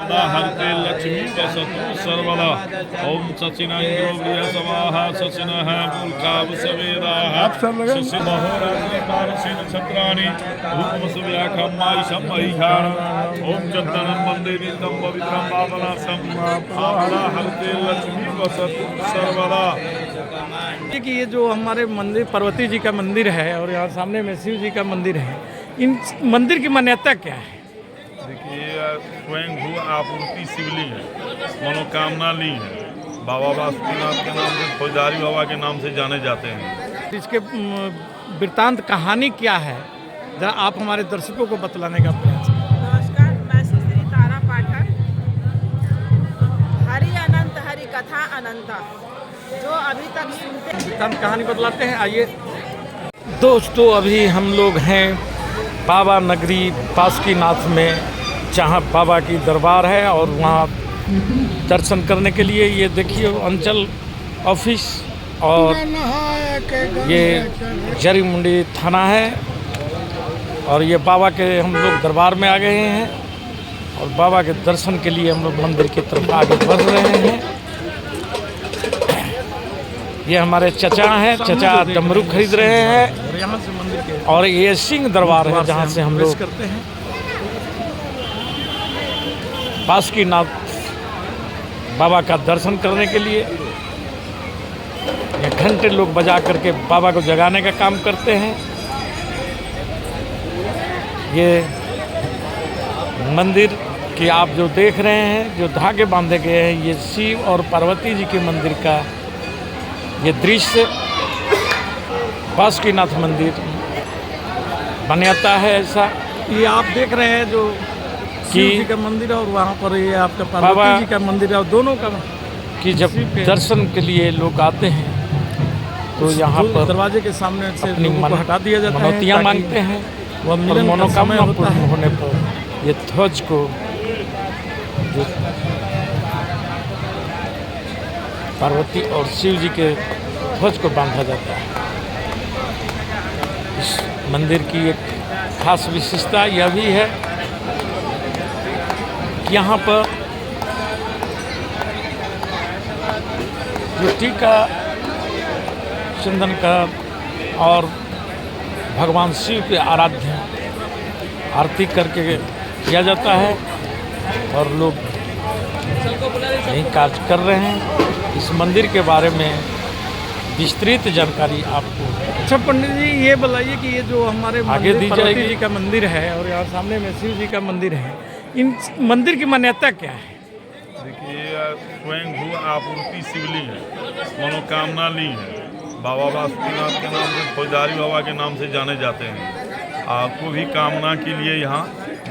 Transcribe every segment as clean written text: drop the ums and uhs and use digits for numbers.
हरते लक्ष्मी वसतु सर्वदा। ओम सचिना इंद्रो बृहस्पतिः सचिनः मूलकाव सवेदाः शशि महोरात्रि पारसिन छत्राणि रूपमसव्याखं मायिषं महिषाण। ओम चंदनं वन्दे नित्यं पवित्रं पावनासं आपदा हरते लक्ष्मी वसतु सर्वदा। कि ये जो हमारे मंदिर पार्वती जी का मंदिर है और यहाँ सामने में शिव जी का मंदिर है, इन मंदिर की मान्यता क्या है? देखिए, स्वयं भू आपूर्ति शिवलिंग है, मनोकामना लिंग है। बाबा बासुकीनाथ के नाम से, फौजदारी बाबा के नाम से जाने जाते हैं। इसके वृत्तांत कहानी क्या है, जरा आप हमारे दर्शकों को बतलाने का प्रयास करें। नमस्कार, मैं श्री तारा पाठक। हरि अनंत हरि कथा अनंता, जो अभी तक सुनते वृत्तांत कहानी बतलाते हैं, आइए। दोस्तों, अभी हम लोग हैं बाबा नगरी बासुकीनाथ में, जहाँ बाबा की दरबार है और वहाँ दर्शन करने के लिए ये देखिए अंचल ऑफिस और ये जरीमुंडी थाना है और ये बाबा के हम लोग दरबार में आ गए हैं और बाबा के दर्शन के लिए हम लोग मंदिर की तरफ आगे बढ़ रहे हैं। ये हमारे चचा हैं, चचा डमरू खरीद रहे हैं और यहाँ से मंदिर के और ये सिंह दरबार है जहाँ से हम लोग करते हैं बासुकीनाथ बाबा का दर्शन करने के लिए। ये घंटे लोग बजा करके बाबा को जगाने का काम करते हैं। ये मंदिर की आप जो देख रहे हैं, जो धागे बांधे गए हैं, ये शिव और पार्वती जी के मंदिर का ये दृश्य बासुकीनाथ मंदिर मान्यता है ऐसा। ये आप देख रहे हैं जो शिव जी का मंदिर है और वहाँ पर ये आपका पार्वती जी का मंदिर है और दोनों का कि जब दर्शन के लिए लोग आते हैं तो यहाँ पर दरवाजे के सामने से अपनी मन हटा दिया जाता है, मनौतियाँ मांगते हैं। वह मनोकामना पूर्ण होने पर ये ध्वज को जो पार्वती और शिव जी के ध्वज को बांधा जाता है। इस मंदिर की एक खास विशेषता यह भी है कि यहाँ पर जो टीका चंदन का और भगवान शिव के आराध्य आरती करके किया जाता है और लोग यही कार्य कर रहे हैं। इस मंदिर के बारे में विस्तृत जानकारी आपको। अच्छा पंडित जी, ये बताइए कि ये जो हमारे आगे दी जाएगी जी का मंदिर है और यहाँ सामने में शिव जी का मंदिर है, इन मंदिर की मान्यता क्या है? देखिए, स्वयं भू आपूर्ति शिवलिंग है, मनोकामना लिंग है। बाबा बासुकीनाथ के नाम से, फौजदारी बाबा के नाम से जाने जाते हैं। आपको भी कामना के लिए यहाँ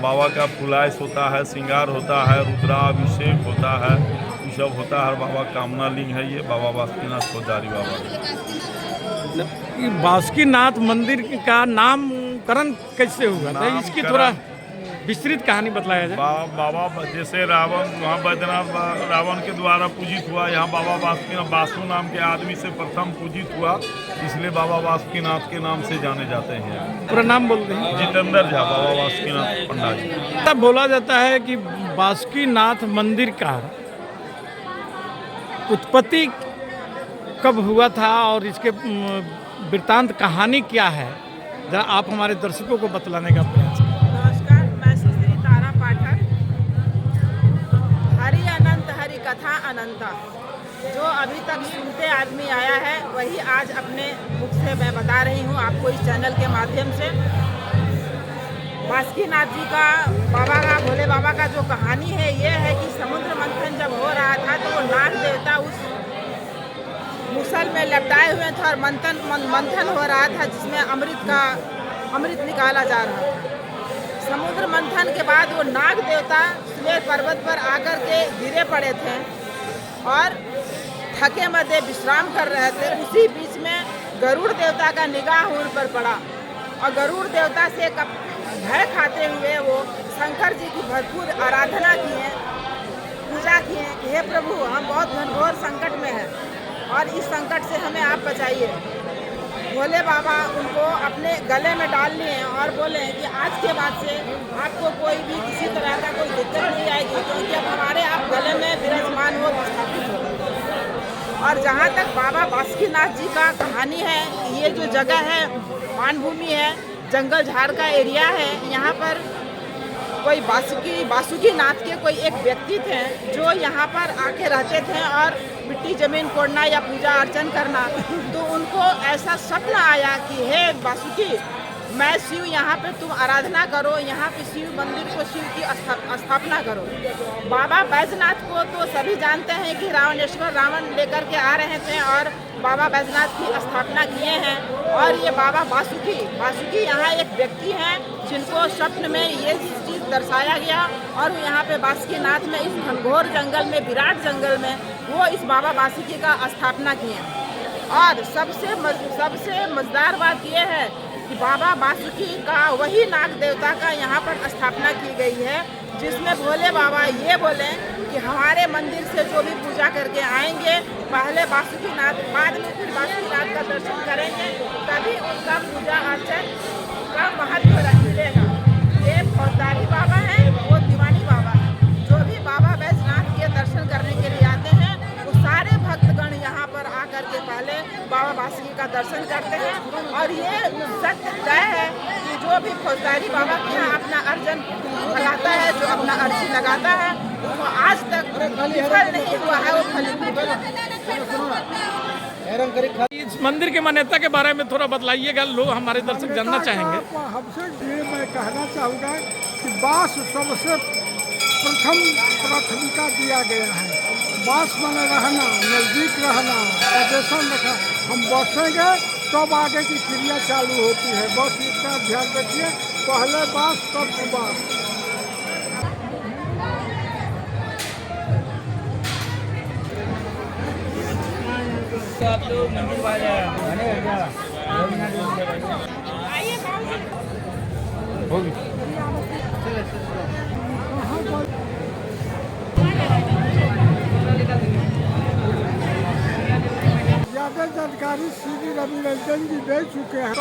बाबा का फुलाइश होता है, श्रृंगार होता है, रुद्राभिषेक होता है, ये सब होता है। बाबा कामना लिंग है ये बाबा बासुकीनाथ फौजदारी बाबा। ये बासुकीनाथ मंदिर का नामकरण कैसे हुआ था, इसकी थोड़ा विस्तृत कहानी बतलाया जाए। बाबा जैसे रावण वहाँ बैद्यनाथ रावण के द्वारा पूजित हुआ, यहाँ बाबा बासुकीनाथ बासु नाम के आदमी से प्रथम पूजित हुआ, इसलिए बाबा बासुकीनाथ के नाम से जाने जाते हैं। पूरा नाम बोलते हैं? जितेंद्र झा, बाबा बासुकीनाथ पंडा जी। तब बोला जाता है कि बासुकीनाथ मंदिर का उत्पत्ति कब हुआ था और इसके वृत्तांत कहानी क्या है, जरा आप हमारे दर्शकों को बतलाने का प्रयास करें। नमस्कार, मैं श्री तारा पाठक। हरि अनंत हरि कथा अनंता, जो अभी तक सुनते आदमी आया है वही आज अपने मुख से मैं बता रही हूँ आपको इस चैनल के माध्यम से। बासुकीनाथ जी का, बाबा का, भोले बाबा का जो कहानी है ये है कि समुद्र मंथन जब हो रहा था तो वो नाग देवता उस मुसल में लपटाए हुए थे और मंथन हो रहा था, जिसमें अमृत निकाला जा रहा था। समुद्र मंथन के बाद वो नाग देवता सुमेर पर्वत पर आकर के गिरे पड़े थे और थके मदे विश्राम कर रहे थे। उसी बीच में गरुड़ देवता का निगाह उन पर पड़ा और गरुड़ देवता से भय खाते हुए वो शंकर जी की भरपूर आराधना की है, पूजा की है कि हे प्रभु, हम बहुत घनघोर संकट में हैं और इस संकट से हमें आप बचाइए। भोले बाबा उनको अपने गले में डाल लिए और बोले कि आज के बाद से आपको कोई भी किसी तरह का कोई दिक्कत नहीं आएगी, क्योंकि अब और जहाँ तक बाबा बासुकीनाथ जी का कहानी है, ये जो जगह है मानभूमि है, जंगल झाड़ का एरिया है। यहाँ पर कोई बासुकीनाथ के कोई एक व्यक्ति थे जो यहाँ पर आके रहते थे और मिट्टी जमीन कोड़ना या पूजा अर्चन करना। तो उनको ऐसा स्वप्न आया कि हे बासुकी, मैं शिव यहाँ पे तुम आराधना करो, यहाँ पे शिव मंदिर को शिव की स्थापना करो। बाबा बैजनाथ को तो सभी जानते हैं कि रावणेश्वर रावण लेकर के आ रहे थे और बाबा बैजनाथ की स्थापना किए हैं। और ये बाबा बासुकी यहाँ एक व्यक्ति हैं जिनको स्वप्न में ये चीज़ दर्शाया गया और यहाँ पे बासुकीनाथ में इस घनघोर जंगल में, विराट जंगल में वो इस बाबा बासुकी का स्थापना किए। और सबसे मजेदार बात ये है कि बाबा बासुकी का वही नाग देवता का यहाँ पर स्थापना की गई है, जिसमें भोले बाबा ये बोले कि हमारे मंदिर से जो भी पूजा करके आएंगे, पहले बासुकीनाथ, बाद में फिर बासुकीनाथ का दर्शन करेंगे, तभी उनका पूजा अर्चन का महत्व मिलेगा। ये फौजदारी बाबा है, वो दीवानी बाबा है। जो भी बाबा बैजनाथ के दर्शन करने के लिए आते हैं, वो सारे भक्तगण यहाँ पर आकर के पहले बाबा बासुकी का दर्शन करते हैं। और ये सत्य तय है कि जो भी फौजदारी बाबा के यहाँ अपना अर्जन लगाता है, जो अपना अर्जी लगाता है, वो आज तक विफल नहीं हुआ है, वो फलीभूत। इस मंदिर की मान्यता के बारे में थोड़ा बतलाइएगा, लोग हमारे दर्शक जानना चाहेंगे। हमसे ये मैं कहना चाहूँगा कि बाँस सबसे प्रथम प्राथमिकता दिया गया है। बाँस में रहना, नज़दीक रहना, प्रदर्शन रखना। हम बसेंगे तब आगे की क्रिया चालू होती है। बस इसका ध्यान रखिए, पहले बाँस तब बाँस। आप लोग मंदिर वाले ज़्यादा जानकारी श्री रवि रंजन जी दे चुके हैं।